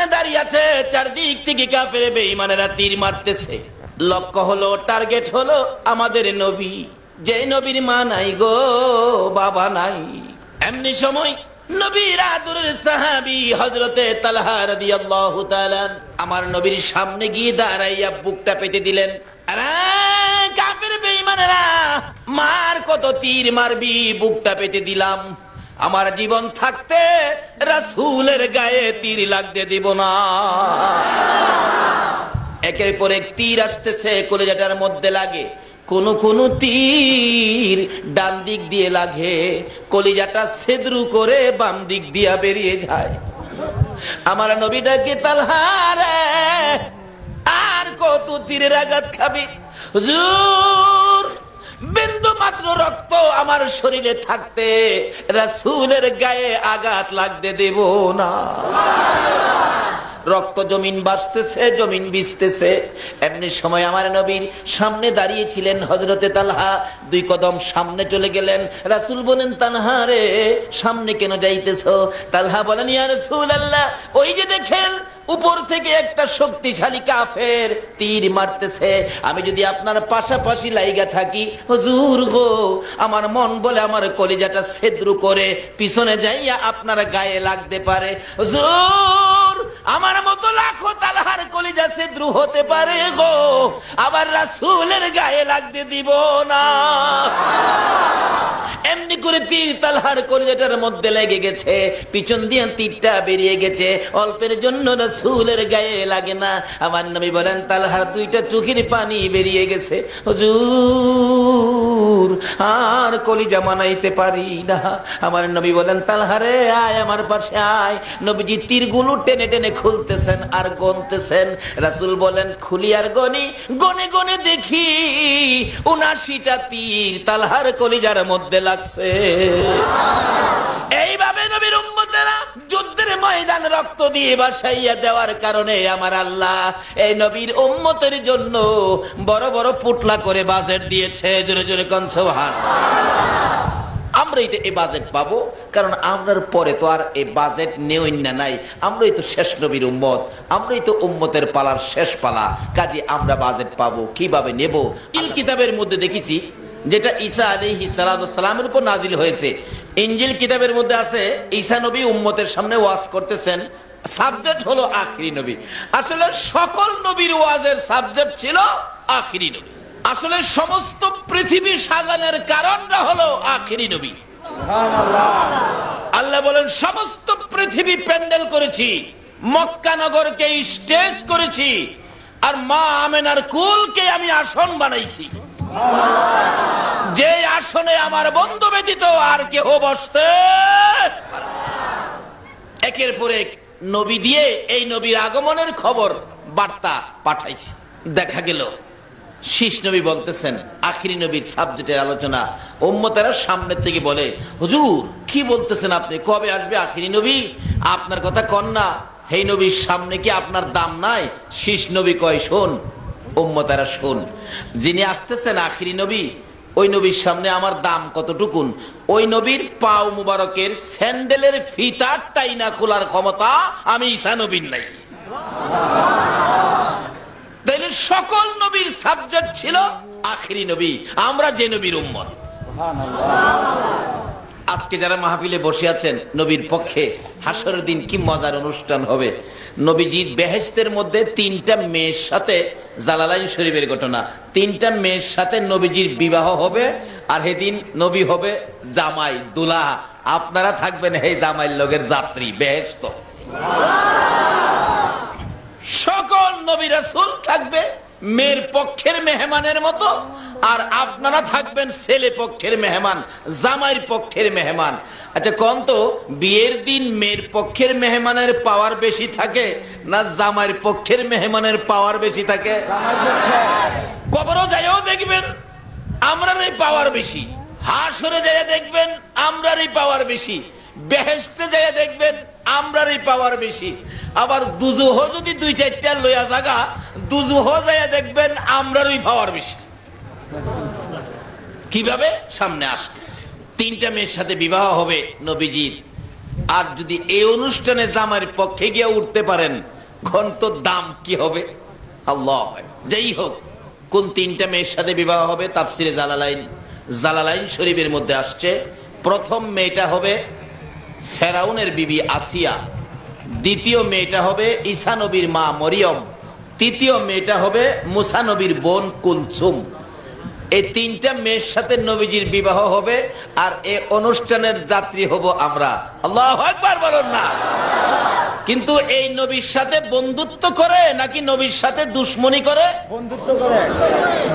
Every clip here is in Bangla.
সেখানে দাঁড়িয়ে আছে, চারদিক থেকে কাফের বেঈমানেরা তীর মারতেছে। লক্ষ্য হলো, টার্গেট হলো আমাদের নবী, যে নবীর মা নাই গো, বাবা নাই। এমনি সময় নবীর আদরের সাহাবী হযরতে তালহা রাদিয়াল্লাহু তাআলা আমার নবীর সামনে গিয়ে দাঁড়াইয়া বুকটা পেতে দিলেন। আরে কাফের বেঈমানেরা, মার কত তীর মারবি, বুকটা পেতে দিলাম। আমার জীবন থাকতে রাসূলের গায়ে তীর লাগতে দিব না। একের পর এক তীর আসতেছে, কলিজাটার মধ্যে লাগে। কোন তীর ডান দিক দিয়ে লাগে, কলিজাটা ছেদ্রু করে বাম দিক দিয়া বেরিয়ে যায়। আমার নবী ডাকে, তালহা রে, আর কত তীরের আঘাত খাবি? হুজুর, বিন্দু মাত্র রক্ত আমার শরীরে থাকতে রাসূলের গায়ে আঘাত লাগতে দেব না। রক্ত জমিন বাসতেছে, জমিন ভিজতেছে। এমনি সময় আমার নবীর সামনে দাঁড়িয়েছিলেন হযরতে তালহা, দুই কদম সামনে চলে গেলেন। রাসূল বলেন, তালহা রে, সামনে কেন যাইতেছো? তালহা বলেন, ইয়া রাসূলুল্লাহ, ওই যে দেখেন উপর থেকে একটা শক্তিশালী কাফের তীর মারতেছে, আমি যদি আপনার পাশাপাশি লাইগা থাকি, হুজুর গো, আমার মন বলে আমার কলিজাটা ছেদ্রু করে পিছনে যাইয়া আপনার গায়ে লাগতে পারে। হুজুর, আমার মতো লাখো তালহার কলিজা ছেদ্রু হতে পারে গো, আবার রাসূলের গায়ে লাগতে দিব না। এমনি করে তীর তালহার কলিজাটার মধ্যে লেগে গেছে, পিছন দিয়ে তীরটা বেরিয়ে গেছে, অল্পের জন্য রাসূলের গায়ে লাগে না। আমার নবী বলেন, তালহার দুইটা চোখের পানি বেরিয়ে গেছে। হুজুর, আর কলিজা মানাইতে পারি না। আমার নবী বলেন, তালহারে আয়, আমার পাশে আয়। নবীজি তীরগুলো টেনে টেনে খুলতেছেন আর গনতেছেন। রাসূল বলেন, খুলি আর গনি, গনে গনে দেখি ৭৯টা তীর তালহার কলিজার মধ্যে লাগছে। এইভাবে নবীর উম্মতেরা যুদ্ধের ময়দান রক্ত দিয়ে বাসাইয়া দেওয়ার কারণে আমার আল্লাহ এই নবীর উম্মতের জন্য বড় বড় পুটলা করে বাজেট দিয়েছে। জোরে জোরে কোন সুবহানাল্লাহ। আমরাই তো এই বাজেট পাবো, কারণ আমরার পরে তো আর এই বাজেট নেই না নাই। আমরাই তো শেষ নবীর উম্মত, আমরাই তো উম্মতের পালার শেষ পালা, কাজে আমরা বাজেট পাবো, কিভাবে নেব? ইল কিতাবের মধ্যে দেখেছি, যেটা ঈসা আলাইহিস সালামের উপর নাজিল হয়েছে। ইনজিল কিতাবের মধ্যে আছে, ঈসা নবী উম্মতের সামনে ওয়াজ করতেছেন, সাবজেক্ট হলো আখিরি নবী। আসলে সকল নবীর ওয়াজের সাবজেক্ট ছিল আখিরি নবী। আসলে সমস্ত পৃথিবী সাজানোর কারণটা হলো আখিরি নবী। আল্লাহ বলেন, সমস্ত পৃথিবী প্যান্ডেল করেছি, মক্কা নগরকে স্টেজ করেছি, আর মা আমেনার কুলকে আমি আসন বানাইছি, যে আসনে আমার বন্ধু ব্যতীত আর কেউ বসতে। একের পর এক নবী দিয়ে এই নবীর আগমনের খবর বার্তা পাঠাইছে। দেখা গেল শীষ নবী বলতেছেন, আখিরি নবীর সাবজেক্টের আলোচনা। উম্মতেরা সামনের থেকে বলে, হুজুর কি বলতেছেন আপনি, কবে আসবে আখিরি নবী? আপনার কথা কন না, এই নবীর সামনে কি আপনার দাম নাই? শীষ নবী কয়, শোন উম্মতেরা শোন, যিনি আসতেছেন আখিরি নবী, ওই নবীর সামনে আমার দাম কতটুকুন? ওই নবীর পাও মুবারকের স্যান্ডেলের ফিতার টাইনা খোলার ক্ষমতা আমি ঈসা নবীর নাই। তাইলে সকল নবীর সাবজেক্ট ছিল আখিরি নবী, আমরা যে নবীর উম্মত। আজকে যারা মাহফিলে বসে আছেন নবীর পক্ষে, হাসরের দিন কি মজার অনুষ্ঠান হবে। নবীজির বেহেশতের মধ্যে 3টা মেয়ের সাথে, জালালাইন শরীফের ঘটনা, 3টা মেয়ের সাথে নবীজির বিবাহ হবে, আর সেদিন নবী হবে জামাই, দুলা। আপনারা থাকবেন এই জামাইয়ের লগের যাত্রী, বেহেশত। সকল নবী রাসূল থাকবে মেয়ের পক্ষের মেহমানের মতো, আর আপনারা থাকবেন ছেলে পক্ষের মেহমান, জামাইয়ের পক্ষের মেহমান। আচ্ছা কোন তো, বিয়ের দিন মেয়ের পক্ষের মেহমানের পাওয়ার বেশি থাকে না জামাইয়ের পক্ষের মেহমানের পাওয়ার বেশি থাকে? কবরও যাইও দেখবেন আমরারই পাওয়ার বেশি, হাসরে যাইয়া দেখবেন আমরারই পাওয়ার বেশি, বেহেশতে যাইয়া দেখবেন আমরারই পাওয়ার বেশি। আবার দুজুহ যদি 2-4টা লইয়া জাগা, দুজুহ যাইয়া দেখবেন আমরারই পাওয়ার বেশি। কিভাবে? সামনে আসতেছে 3টা মেয়ের সাথে বিবাহ হবে নবীজির, আর যদি এই অনুষ্ঠানে জামাইয়ের পক্ষে গিয়ে উঠতে পারেন, ঘন্ট দাম কি হবে আল্লাহ। যাই হোক, কোন তিনটা মেয়ের সাথে বিবাহ হবে তাফসিরে জালালাইন শরীফের মধ্যে আসছে। প্রথম মেয়েটা হবে ফেরাউনের বিবি আসিয়া, দ্বিতীয় মেয়েটা হবে ঈসা নবীর মা মরিয়ম, তৃতীয় মেয়েটা হবে মুসা নবীর বোন কুলসুম। এই তিনটা মেয়ের সাথে নবীজির বিবাহ হবে, আর এই অনুষ্ঠানের যাত্রী হব আমরা। আল্লাহু আকবার বলুন না। কিন্তু এই নবীর সাথে বন্ধুত্ব করে নাকি নবীর সাথে দুশ্মনী করে? বন্ধুত্ব করে।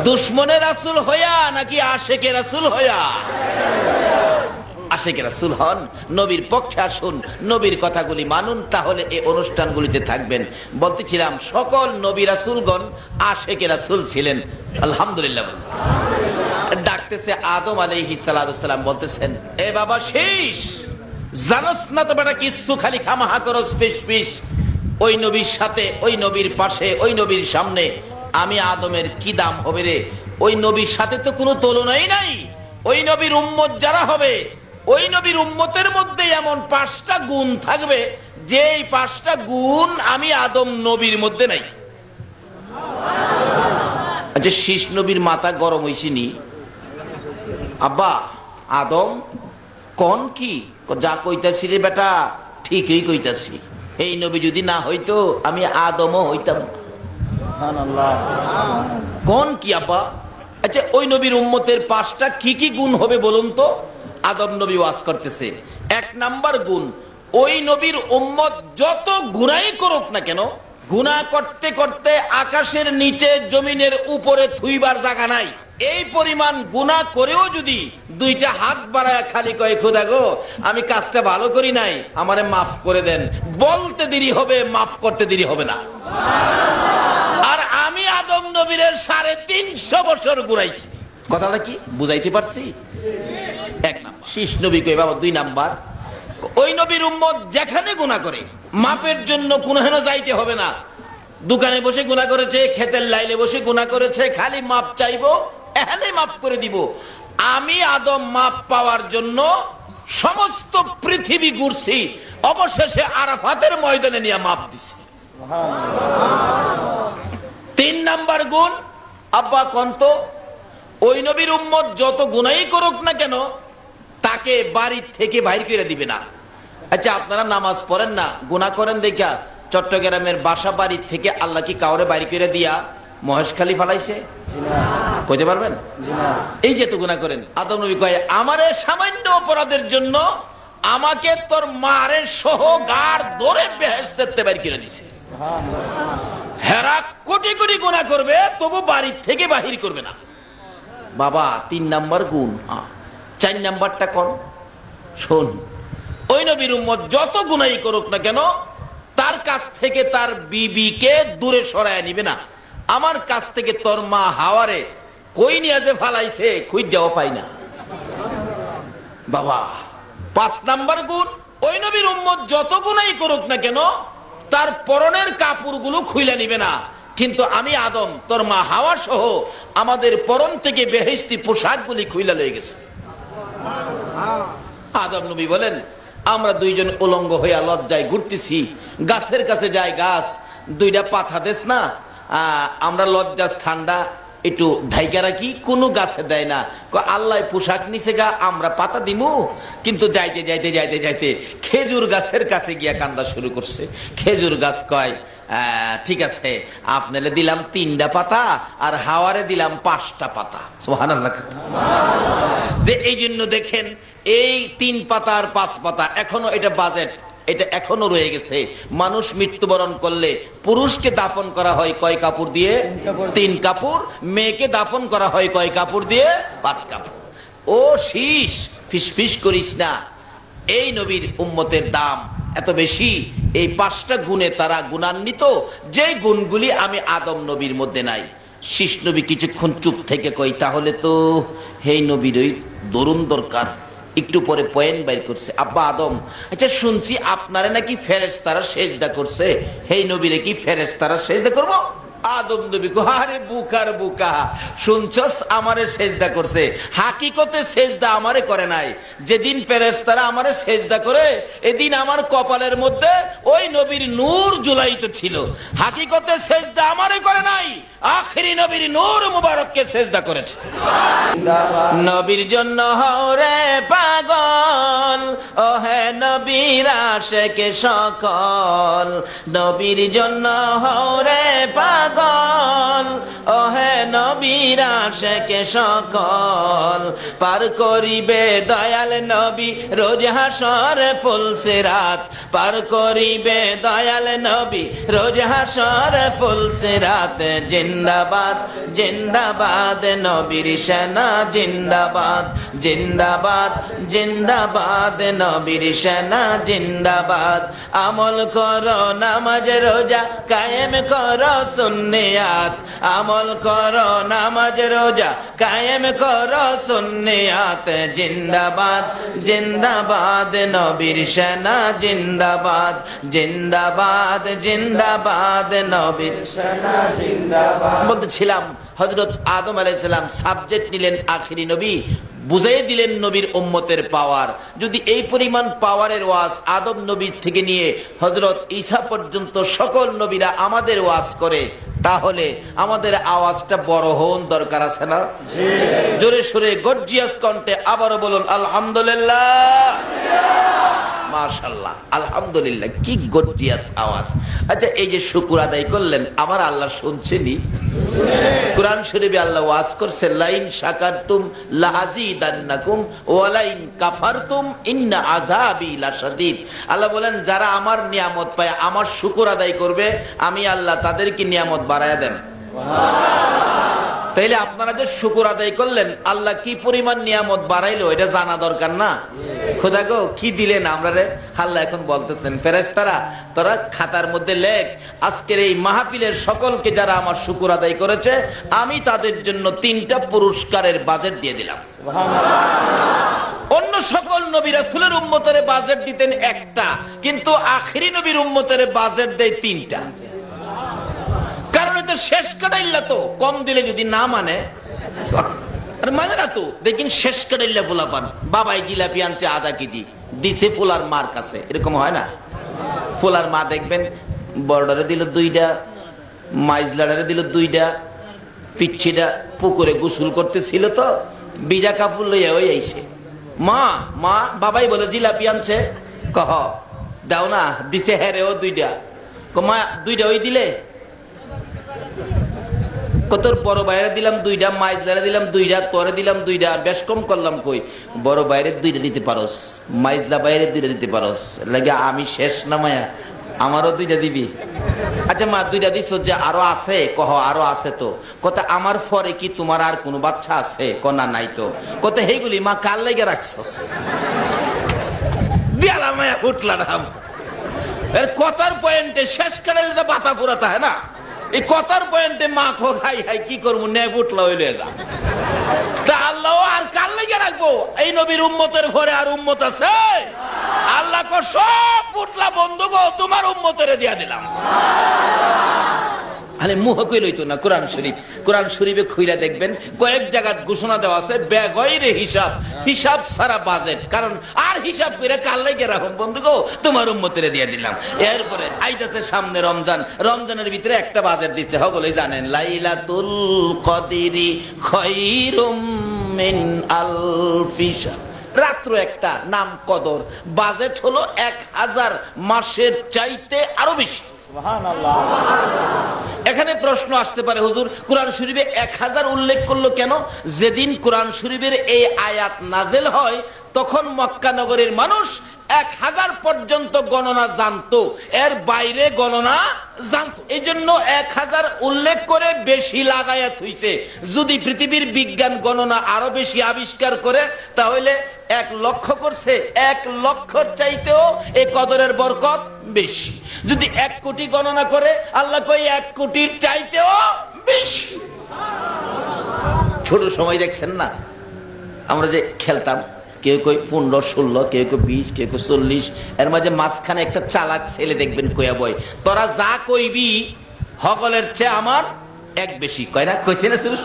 দুশ্মনের রাসূল হইয়া নাকি আশেকের রাসূল হইয়া? আশেকের রাসূল হন, নবীর পক্ষে আসুন, নবীর কথাগুলি মানুন, তাহলে এই অনুষ্ঠানগুলিতে থাকবেন। বলতেছিলাম সকল নবী রাসূলগণ আশেকের রাসূল ছিলেন। আলহামদুলিল্লাহ। ডাকতেছে আদম আলাইহিস সালাম, বলতেছেন এ বাবা শীষ, জানোস না তো বেটা কিছু খালি খামাহা করস ফিস ফিস। ওই নবীর সাথে, ওই নবীর পাশে, ওই নবীর সামনে আমি আদমের কি দাম হবে রে? ওই নবীর সাথে তো কোনো তুলনাই নাই। ওই নবীর উম্মত যারা হবে, ওই নবীর উম্মতের মধ্যে এমন 5টা গুণ থাকবে, যে এই 5টা গুণ আমি আদম নবীর মধ্যে নাই। আচ্ছা, শীষ নবীর মাথা গরম হইছিনি? আব্বা আদম কোন কি যা কইতাছি রে বেটা, ঠিকই কইতাছি। এই নবী যদি না হইতো আমি আদমও হইতাম। কোন কি আব্বা? আচ্ছা, ওই নবীর উম্মতের 5টা কি কি গুণ হবে বলুন তো? আদম নবী ওয়াজ করতেছে। 1 নাম্বার গুণ, ওই নবীর উম্মত যত গুনাহই করুক না কেন, গুনাহ করতে করতে আকাশের নিচে জমিনের উপরে থুইবার জায়গা নাই। এই পরিমাণ গুনাহ করেও যদি 2টা হাত বাড়ায় খালি কয় খোদা গো আমি কাজটা ভালো করি নাই, আমারে মাফ করে দেন, বলতে দেরি হবে, মাফ করতে দেরি হবে না। আর আমি আদম নবীর 350 বছর ঘুরাইছি। কথাটা কি বুঝাইতে পারছি? 1 নাম্বার শীষ নবী কই বাবা। 2 নাম্বার, ওই নবীর উম্মত যেখানে গুনাহ করে মাপের জন্য কোনখানে যাইতে হবে না। দোকানে বসে গুনাহ করেছে, ক্ষেতের লাইলে বসে গুনাহ করেছে, খালি মাপ চাইবো, এখানে মাপ করে দিব। আমি আদম মাপ পাওয়ার জন্য সমস্ত পৃথিবী ঘুরছি, অবশেষে আরাফাতের ময়দানে নিয়ে মাপ দিছি। 3 নাম্বার গুণ, আব্বা কন্ত, ওই নবীর উম্মত যত গুনাহই করুক না কেন তাকে বাড়ি থেকে বাইর করে দিবে না। আচ্ছা, আপনারা নামাজ পড়েন না, গুনাহ করেন দেখা চট্টগ্রামের বাসা বাড়ি থেকে আল্লাহ কি কাউরে বাইর করে দিয়া মহেশখালী ফালাইছে? কইতে পারবেন? এই যে তো গুনাহ করেন, আদম নবী কয় আমারে সামান্য অপরাধের জন্য আমাকে তোর মারে সহ গাড় ধরে বেহেশতে বাইর করে দিছে। হেরা কোটি কোটি গুনাহ করবে তবু বাড়ি থেকে বাহির করবে না। বাবা 3 নাম্বার গুণ। 4 নাম্বারটা কোন? শোন, ওই নবীর উম্মত যত গুনাহই করুক না কেন তার কাছ থেকে তার বিবিকে দূরে সরায় নিবে না। আমার কাছ থেকে তোর মা হাওয়ারে কই নিয়ে যে ফালাইছে খুঁজাও পাই না। বাবা 5 নাম্বার গুণ, ওই নবীর উম্মত যত গুনাহই করুক না কেন তার পরনের কাপড়গুলো খুইলা নিবে না। কিন্তু আমি আদম তোর মা হাওয়া সহ আমাদের পরন থেকে বেহেশতি পোশাকগুলি খুইলা লয়ে গেছে। আদম নবী বলেন আমরা 2 জন উলঙ্গ হইয়া লজ্জায় ঘুরতেছি, গাছের কাছে যাই, গাছ 2টা পাতা দেস না, আমরা লজ্জা ঠান্ডা একটু ঢাইকা রাখি, কোনো গাছে দেয় না। আল্লাহ পোশাক নিচে গা, আমরা পাতা দিমু। কিন্তু যাইতে যাইতে যাইতে যাইতে খেজুর গাছের কাছে গিয়া কান্দা শুরু করছে। খেজুর গাছ কয় ঠিক আছে, আপনারে দিলাম 3টা পাতা আর হাওয়ারে দিলাম 5টা পাতা। সুবহানাল্লাহ। যে এই জন্য দেখেন এই 3 পাতা আর 5 পাতা এখনো এটা বাজেট, এটা এখনো রয়ে গেছে। মানুষ মৃত্যুবরণ করলে পুরুষকে দাফন করা হয় কয় কাপড় দিয়ে? 3 কাপড়। মেয়েকে দাফন করা হয় কয় কাপড় দিয়ে? 5 কাপড়। ও শীষ, ফিসফিস করিস না। এই নবীর উম্মতের দাম এত বেশি, এই 5টা গুণে তারা গুণান্বিত, যে গুণগুলি আমি আদম নবীর মধ্যে নাই। শীষ নবী কিছুক্ষণ চুপ থেকে কই তাহলে তো এই নবীর ওই দরুন দরকার। একটু পরে পয়েন্ট বাইর করছে, আব্বা আদম আচ্ছা শুনছি আপনারে নাকি ফেরেশতারা সেজদা করছে, এই নবীরে কি ফেরেশতারা সেজদা করবো? আদম নবী কো, আরে বুকার বুকা, শুনছস আমারে সেজদা করছে, হাকিকতে সেজদা আমারে করে নাই। যেদিন ফেরেশতারা আমারে সেজদা করে, এদিন আমার কপালের মধ্যে ওই নবীর নূর জুলাইত ছিল, হাকিকতে সেজদা আমারে করে নাই, আখেরি নবীর নূর মুবারককে সেজদা করেছে। নবীর জন্য হও রে পাগল, ও হে নবীর আশিক সকল, নবীর জন্য হও রে পাগল, ও হে নবীর আশিক সকল, পার করিবে দয়াল নবী রোজ হাসর ফুল সিরাত, পার করিবে দয়াল নবী রোজ হাসর ফুল সিরাত। জিন্দাবাদ জিন্দাবাদ নবীর সেনা, জিন্দাবাদ জিন্দাবাদ জিন্দাবাদ নবীর সেনা, জিন্দাবাদ। আমল করো নামাজ রোজা কায়েম করো সুন্নিয়াত, আমল করো নামাজ রোজা কায়েম করো সুন্নিয়াত। জিন্দাবাদ জিন্দাবাদ নবীর সেনা, জিন্দাবাদ জিন্দাবাদ জিন্দাবাদ নবীর সেনা, জিন্দাবাদ। বলতেছিলাম হযরত আদম আলাইহিস সালাম সাবজেক্ট নিলেন আখেরি নবী, বুঝাই দিলেন নবীর উম্মতের পাওয়ার। যদি এই পরিমাণ পাওয়ারের ওয়াজ আদম নবীর থেকে নিয়ে হযরত ঈসা পর্যন্ত সকল নবীরা আমাদের ওয়াজ করে, তাহলে আমাদের আওয়াজটা বড় হওয়ার দরকার আছে না? জোরে সোরে গর্জিয়াস কণ্ঠে আবারও বলুন আলহামদুলিল্লাহ, মাশাআল্লাহ, আলহামদুলিল্লাহ। কি গর্জিয়াস আওয়াজ। আচ্ছা, এই যে শুকর আদায় করলেন, আমার আল্লাহ শুনছেনই। কুরআন শরীফে আল্লাহ ওয়াজ করছে, লাইন শাকারতুম লাযিদান্নাকুম ওয়া লাইন কাফারতুম ইন্না আযাবি লাশাদীদ। আল্লাহ বলেন, যারা আমার নিয়ামত পায়, আমার শুকর আদায় করবে, আমি আল্লাহ তাদেরকে নিয়ামত বাড়ায়া দেন। তাইলে আপনারা যে শুকর আদায় করলেন, আল্লাহ কি পরিমাণ নিয়ামত বাড়াইলো এটা জানা দরকার না? খোদা গো কি দিলেন আমরা রে। আল্লাহ এখন বলতেছেন, ফেরেশতারা তোরা খাতার মধ্যে লেখ, আজকের এই মাহফিলের সকলকে যারা আমার শুকর আদায় করেছে, আমি তাদের জন্য 3টা পুরস্কারের বাজেট দিয়ে দিলাম। অন্য সকল নবী রাসূলের উম্মতের বাজেট দিতেন একটা, কিন্তু আখেরি নবীর উম্মতের বাজেট দেয় 3টা। কারণ এটা শেষ কাটাইল্লা, তো কম দিলে যদি না মানে মানে না তো। দেখেন শেষ কাটাইল্লা পোলা পান, বাবাই জিলাপি আনছে আধা কেজি, দিছে পোলার মার কাছে, এরকম হয় না? পোলার মা দেখবেন বড়ডারে দিল 2টা, মাইজলাডারে দিল 2টা, পিচ্ছিটা পুকুরে গোসল করতেছিল তো ভিজা কাপড় লইয়া ওই আইছে, মা মা বাবাই বলে জিলাপি আনছে, কহ দাও না, দিছে হ্যাঁ রে ও 2টা, মা 2টা ওই দিলে, তোর বড় বাইরে দিলাম 2টা, মাইজলারে দিলাম 2টা, তোরে দিলাম 2টা, বেশ কম করলাম। কই বড় বাইরে 2টা দিতে পারোস, মাইজলা বাইরে 2টা দিতে পারোস, লাগে আমি শেষ না মায়া, আমারও 2টা দিবি? আচ্ছা মা 2টা দিছ, যে আরো আছে? কহ আরো আছে তো। কথা আমার পরে কি তোমার আর কোনো বাচ্চা আছে? কনা নাই তো। কথা হেগুলি মা কার লাগে রাখছস? দিয়ালা মায়া উঠলা না। এর কথার পয়েন্টে শেষ করে বাতা পুরাতা হয় না, এই কথার পয়েন্টে মা খো খাই হাই কি করবো, নে উঠলা হইলে যা। তা আল্লাহ আর কার লাগে রাখবো? এই নবীর উম্মতের ঘরে আর উম্মত আছে? আল্লাহ কো সব উঠলা বন্ধু গো, তোমার উম্মতের দিয়া দিলাম। আরে মুহ কই লইতো না কোরআন শরীফ। কোরআন শরীফে খুইলা দেখবেন কয়েক জায়গায় ঘোষণা দেওয়া আছে, বেগয়রে হিসাব, হিসাব ছাড়া বাজেট। কারণ আর হিসাব করে কার লাগে রাখুন বন্ধু গো, তোমার উম্মতের দিয়ে দিলাম। এরপরে আইতাছে সামনে রমজান, রমজানের ভিতরে একটা বাজেট দিচ্ছে, সকলেই জানেন, লাইলাতুল কদরি খায়রুম মিন আলফি শাহর। রাত্র একটা, নাম কদর, বাজেট হলো 1000 মাসের চাইতে আরো বেশি। এখানে প্রশ্ন আসতে পারে, হুজুর কোরআন শরীফে 1000 উল্লেখ করলো কেন? যেদিন কোরআন শরীফের এই আয়াত নাজেল হয়, তখন মক্কা নগরের মানুষ 1000 পর্যন্ত গণনা জানতো, এর বাইরে গণনা জানতো। এই জন্য 1000 উল্লেখ করে বেশি লাগাইয়া থইছে। যদি পৃথিবীর বিজ্ঞান গণনা আরো বেশি আবিষ্কার করে, তাহলে 1 লক্ষ করছে, 1 লক্ষর চাইতেও এই কদরের বরকত বেশি। যদি 1 কোটি গণনা করে, আল্লাহ কই 1 কোটির চাইতেও বেশি। ছোট সময় দেখছেন না আমরা যে খেলতাম, কেউ কই 15, 16, কেউ কেউ 20, কেউ কেউ 40, এর মাঝে মাঝখানে একটা চালাক ছেলে দেখবেন কইয়া বই, তোরা যা কইবি হগলের চেয়ে আমার এক বেশি, কয় না কইছে না শুরু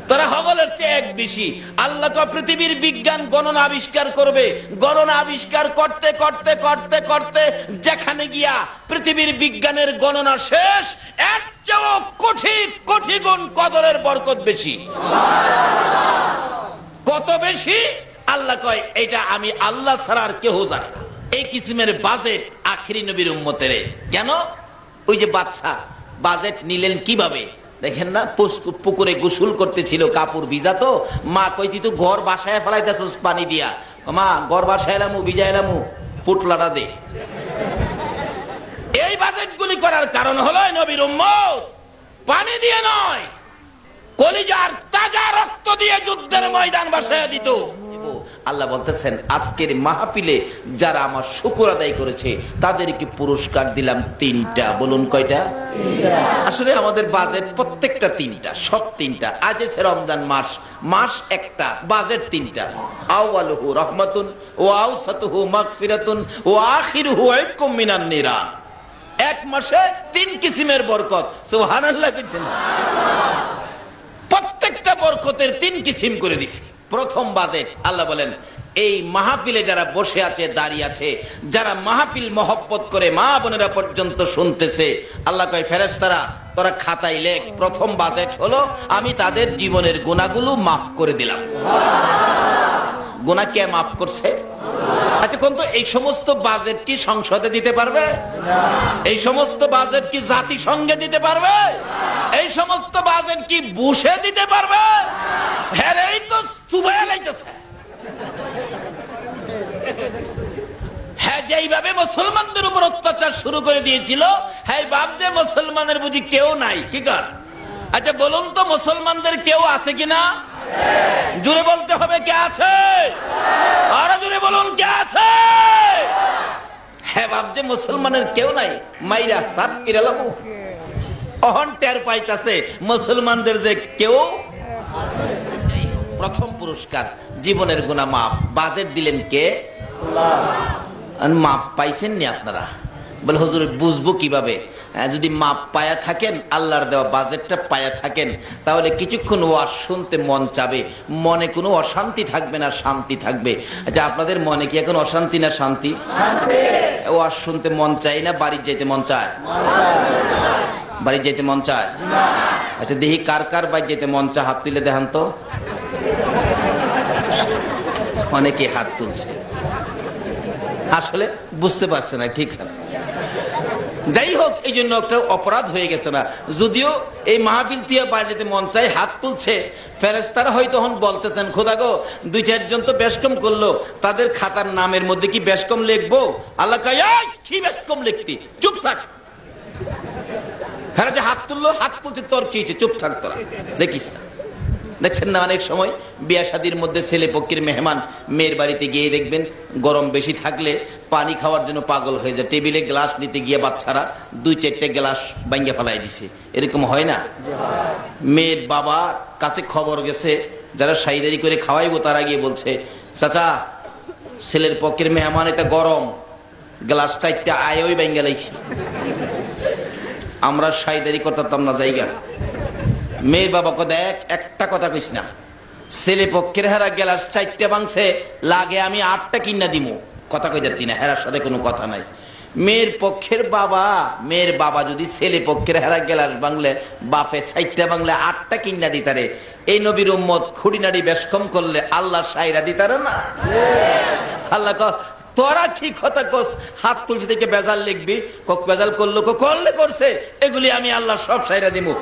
তোরা হগলের চেয়ে এক বেশি। আল্লাহ তো পৃথিবীর বিজ্ঞান গণনা আবিষ্কার করবে, গণনা আবিষ্কার করতে করতে করতে করতে যেখানে গিয়া পৃথিবীর বিজ্ঞানের গণনা শেষ, এর চেয়েও কোটি কোটি গুণ কদরের বরকত বেশি। কত বেশি? আল্লাহ কয় এটা আমি আল্লাহ ছাড়া আর কেউ জানে না। এই কিসিমের বাজেট আখিরি নবীর উম্মতের। কেন? ওই যে বাচ্চা বাজেট নিলেন কিভাবে দেখেন না, পুকুরে গোসল করতেছিল, কাপড় ভিজা, তো মা কইতি তো ঘর বাসায় ফেলাইতেছস পানি দিয়া, মা ঘর বাসায় এলামু ভিজাইলামু পুটলাটা দে। এই বাজেট গুলি করার কারণ হলো নবীর উম্মত পানি দিয়ে নয়, কলিজার তাজা রক্ত দিয়ে যুদ্ধের ময়দান বাসায় দিত। আল্লাহ বলতেছেন আজকের মাহফিলে যারা আমার শুকর আদায় করেছে তাদেরকে পুরস্কার দিলাম 3টা। বলুন কয়টা? আসলে আমাদের বাজেট প্রত্যেকটা 3টা, সব 3টা। আজ এসে রমজান মাস, মাস একটা, বাজেট 3টা। আউয়ালুহু রাহমাতুন ওয়া আওসাতুহু মাগফিরাতুন ওয়া আখিরুহু ইতকুম মিনান নিরান। এক মাসে 3 কিসিমের বরকত। সুবহানাল্লাহ। প্রত্যেকটা বরকতের 3 কিসিম করে দিছি। প্রথম বাজেট আল্লাহ বলেন এই মাহফিলে যারা বসে আছে, দাঁড়িয়ে আছে, যারা মাহফিল মহব্বত করে মা বোনেরা পর্যন্ত শুনতেছে, আল্লাহ কয় ফেরেশতারা তোরা খাতায় লেখ, প্রথম বাজেট হলো আমি তাদের জীবনের গুনাহগুলো মাফ করে দিলাম। গুনাহ কে মাফ করছে? আচ্ছা কোন তো এই সমস্ত বাজেট কি সংসদে দিতে পারবে? এই সমস্ত বাজেট কি জাতিসংঘে দিতে পারবে? এই সমস্ত বাজেট কি বুশে দিতে পারবে? হ্যাঁ, এই তো চুবাইয়া লাইতেছে। হ্যাঁ, যেইভাবে মুসলমানদের উপর অত্যাচার শুরু করে দিয়েছিল, হ্যাঁ বাপ যে মুসলমানের বুঝি কেউ নাই, কি কর? আচ্ছা বলুন তো মুসলমানদের কেউ আছে কিনা? জোরে বলতে হবে কে আছে? আরো জোরে বলুন কে আছে? হ্যাঁ বাপ যে মুসলমানের কেউ নাই, মাইরা সাপ কিরালাম অহন টের পাইতাছে মুসলমানদের যে কেউ। প্রথম পুরস্কার জীবনের গুনাহ মাফ। বাজেট দিলেন কে? মাপ পাইছেন নি আপনারা? বলে হুজুর বুঝবো কিভাবে? যদি মাপ পায়া থাকেন, আল্লাহর দেওয়া বাজেটটা পায়া থাকেন, তাহলে কিছুক্ষণ ওয়াজ শুনতে মন চাবে, মনে কোনো অশান্তি থাকবে না, শান্তি থাকবে। আচ্ছা আপনাদের মনে কি এখন অশান্তি না শান্তি? ওয়াজ শুনতে মন চাই না বাড়ি যেতে মন চায়? বাড়ি যেতে মন চায়? আচ্ছা দেখি কার কার বাড়ি যেতে মন চায়, হাত তুলে দেখান তো। অনেকে হাত তুলছে, আসলে বুঝতে পারছে না। ঠিক আছে, যাই হোক, এই জন্য একটা অপরাধ হয়ে গেছে না। যদিও এই মাহফিল দিয়ে বাড়িতে মন চাই, হাত তুলছে, ফেরেশতারা হয়তো তখন বলতেছেন খোদা গো 2-4 জন তো বেশকম করলো, তাদের খাতার নামের মধ্যে কি বেশকম লিখবো? আল্লাহ কয় কি বেশকম লিখতি, চুপ থাক। হ্যাঁ যে হাত তুললো, হাত তুলছে, তোর কি হয়েছে, চুপ থাক তোরা, দেখিস না। দেখছেন না অনেক সময় বিয়া শাদীর মধ্যে ছেলে পক্ষের মেহমান মেয়ের বাড়িতে গিয়ে দেখবেন গরম বেশি থাকলে পানি খাওয়ার জন্য পাগল হয়ে যায়, টেবিলে গ্লাস নিতে গিয়ে বাচ্চারা 2-4টে গ্লাস ভাঙিয়ে ফেলাই দিছে। এরকম হয় না? মেয়ের বাবার কাছে খবর গেছে, যারা সাইদারি করে খাওয়াইবো তারা গিয়ে বলছে চাচা ছেলের পক্ষের মেহমান এটা গরম, গ্লাস 4টা আয় ওই ভাঙিয়ে লাইছি। আমরা সাইদারি করতাম না জায়গা। মেয়ের বাবাকে দেখ একটা কথা কইস না, ছেলে পক্ষের হেরা গ্লাস 4টা ভাঙছে, লাগে আমি 8টা কিনা দিমু, কথা কই যাচ্ছি না, হেরার সাথে কোনো কথা নাই। মেয়ের বাবা যদি ছেলে পক্ষের হেরা গ্লাস ভাঙলে বাপে 4টা ভাঙলে 8টা কিনা দিতারে, এই নবীর উম্মত খুঁড়িনাড়ি বেশকম করলে আল্লাহ সাইরা দিতারে না? আল্লাহ তোরা কি কথা কস, হাত তুলসি থেকে বেজাল লিখবি, বেজাল করলো করলে করছে, এগুলি আমি আল্লাহ সব সাইরা দিমু।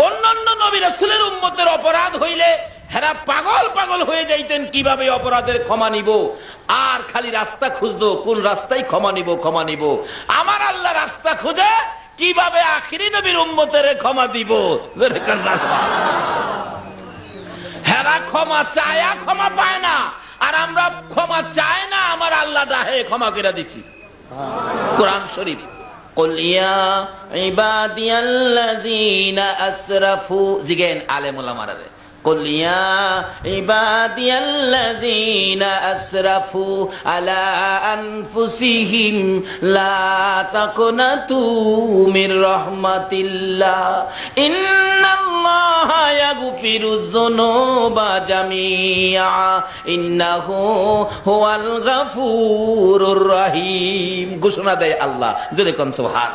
অন্যান্য নবী রাসূলের উম্মতের অপরাধ হইলে হেরা পাগল পাগল হয়ে যাইতেন, কিভাবে অপরাধের ক্ষমা নিব, আর খালি রাস্তা খুঁজতো, কোন রাস্তায় ক্ষমা নিব। আমার আল্লাহ রাস্তা খুঁজে কিভাবে আখিরি নবীর উম্মতের ক্ষমা দিব। হেরা ক্ষমা চায়া ক্ষমা পায় না, আর আমরা ক্ষমা চাই না, আমার আল্লাহ ডাহে ক্ষমা করে দিছি। কোরআন শরীফ কুল ইয়া ইবাদিয়াল্লাযীনা আসরাফু, জিগেন আলেম ওলামারা, قل يا عبادي الذين أسرفوا على أنفسهم لا تقنطوا من رحمة الله إن الله يغفر الذنوب جميعا إنه هو الغفور الرحيم ঘোষণা দেয় আল্লাহ জোরে কোন সুবহান।